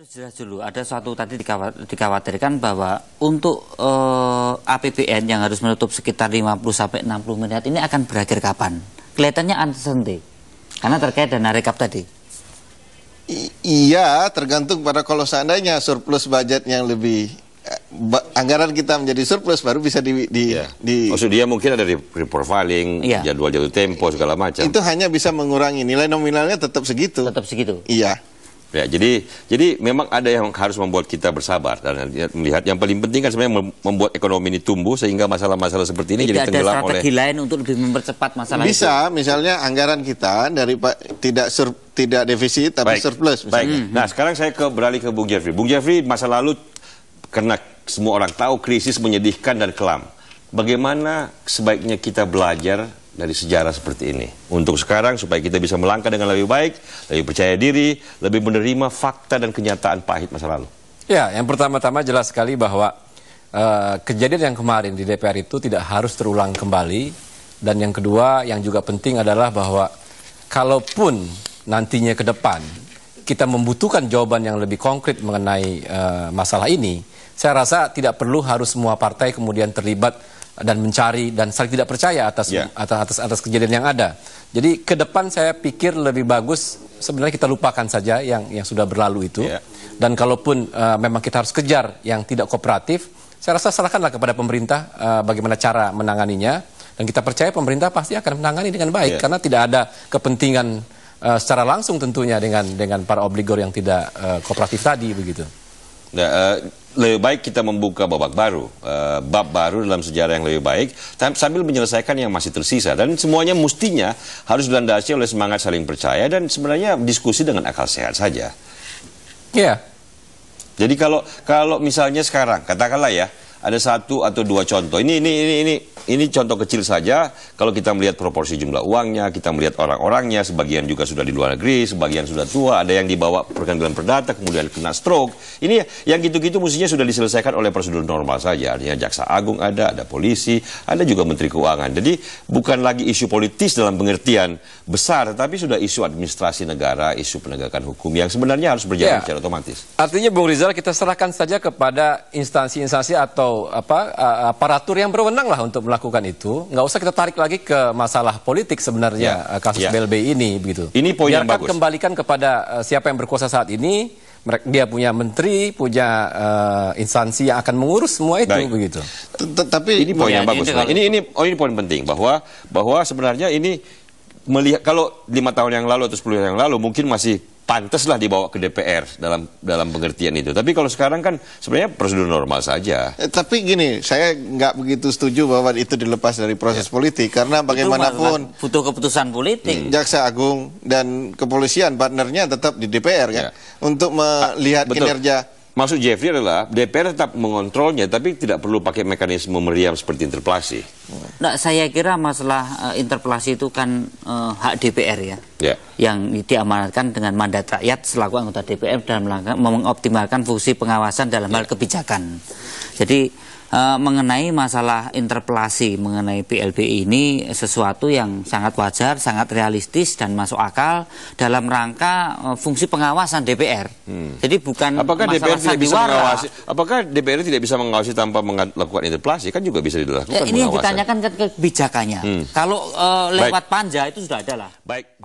harus jelas dulu, ada suatu tadi dikhawatirkan bahwa untuk APBN yang harus menutup sekitar 50-60 miliar ini akan berakhir kapan? Kelihatannya uncertainty, karena terkait dana rekap tadi. Iya, tergantung pada kalau seandainya surplus budget yang lebih anggaran kita menjadi surplus baru bisa maksud dia mungkin ada reprofiling, jadwal tempo segala macam. Itu hanya bisa mengurangi nilai nominalnya tetap segitu. Tetap segitu. Iya. Ya, jadi memang ada yang harus membuat kita bersabar dan melihat yang paling penting kan sebenarnya membuat ekonomi ini tumbuh sehingga masalah-masalah seperti ini jadi tenggelam oleh. Ada strategi lain untuk lebih mempercepat masalah itu. Bisa, misalnya anggaran kita dari tidak defisit tapi surplus misalnya. Nah, sekarang saya beralih ke Bung Jeffrey. Bung Jeffrey, masa lalu karena semua orang tahu krisis menyedihkan dan kelam. Bagaimana sebaiknya kita belajar dari sejarah seperti ini untuk sekarang supaya kita bisa melangkah dengan lebih baik, lebih percaya diri, lebih menerima fakta dan kenyataan pahit masa lalu? Ya, yang pertama-tama jelas sekali bahwa kejadian yang kemarin di DPR itu tidak harus terulang kembali, dan yang kedua yang juga penting adalah bahwa kalaupun nantinya ke depan kita membutuhkan jawaban yang lebih konkret mengenai masalah ini, saya rasa tidak perlu harus semua partai kemudian terlibat dan mencari dan saling tidak percaya atas kejadian yang ada. Jadi ke depan saya pikir lebih bagus sebenarnya kita lupakan saja yang sudah berlalu itu. Dan kalaupun memang kita harus kejar yang tidak kooperatif, saya rasa serahkanlah kepada pemerintah bagaimana cara menanganinya, dan kita percaya pemerintah pasti akan menangani dengan baik karena tidak ada kepentingan secara langsung tentunya dengan para obligor yang tidak kooperatif tadi begitu. Nah, lebih baik kita membuka babak baru, bab baru dalam sejarah yang lebih baik, sambil menyelesaikan yang masih tersisa. Dan semuanya mestinya harus dilandasi oleh semangat saling percaya dan sebenarnya diskusi dengan akal sehat saja. Iya. Jadi kalau misalnya sekarang, katakanlah ya, ada satu atau dua contoh. Ini contoh kecil saja. Kalau kita melihat proporsi jumlah uangnya, kita melihat orang-orangnya, sebagian juga sudah di luar negeri, sebagian sudah tua, ada yang dibawa pengadilan perdata, kemudian kena stroke. Ini yang gitu-gitu mestinya sudah diselesaikan oleh prosedur normal saja. Artinya jaksa agung ada polisi, ada juga menteri keuangan. Jadi bukan lagi isu politis dalam pengertian besar, tetapi sudah isu administrasi negara, isu penegakan hukum yang sebenarnya harus berjalan secara otomatis. Artinya Bung Rizal, kita serahkan saja kepada instansi-instansi atau aparatur yang berwenang lah untuk melakukan itu. Nggak usah kita tarik lagi ke masalah politik sebenarnya kasus BLB ini begitu. Ini poin yang bagus. Kembalikan kepada siapa yang berkuasa saat ini. Dia punya menteri, punya instansi yang akan mengurus semua itu begitu. Tapi ini poin yang bagus. Ini poin penting bahwa sebenarnya ini melihat kalau 5 tahun yang lalu atau 10 tahun yang lalu mungkin masih pantaslah dibawa ke DPR dalam pengertian itu. Tapi kalau sekarang kan sebenarnya prosedur normal saja. Tapi gini, saya nggak begitu setuju bahwa itu dilepas dari proses politik, karena bagaimanapun butuh keputusan politik. Jaksa Agung dan kepolisian partnernya tetap di DPR kan, untuk melihat kinerja. Maksud Jeffrey adalah DPR tetap mengontrolnya, tapi tidak perlu pakai mekanisme meriam seperti interpelasi. Nah, saya kira masalah interpelasi itu kan hak DPR yang diamanatkan dengan mandat rakyat selaku anggota DPR dalam mengoptimalkan fungsi pengawasan dalam hal kebijakan. Jadi mengenai masalah interpelasi mengenai BLB ini sesuatu yang sangat wajar, sangat realistis dan masuk akal dalam rangka fungsi pengawasan DPR. Jadi bukan masalah sandiwara. Apakah DPR tidak bisa mengawasi tanpa melakukan interpelasi? Kan juga bisa dilakukan ini yang ditanyakan ke kebijakannya. Kalau lewat panja itu sudah ada lah. Baik.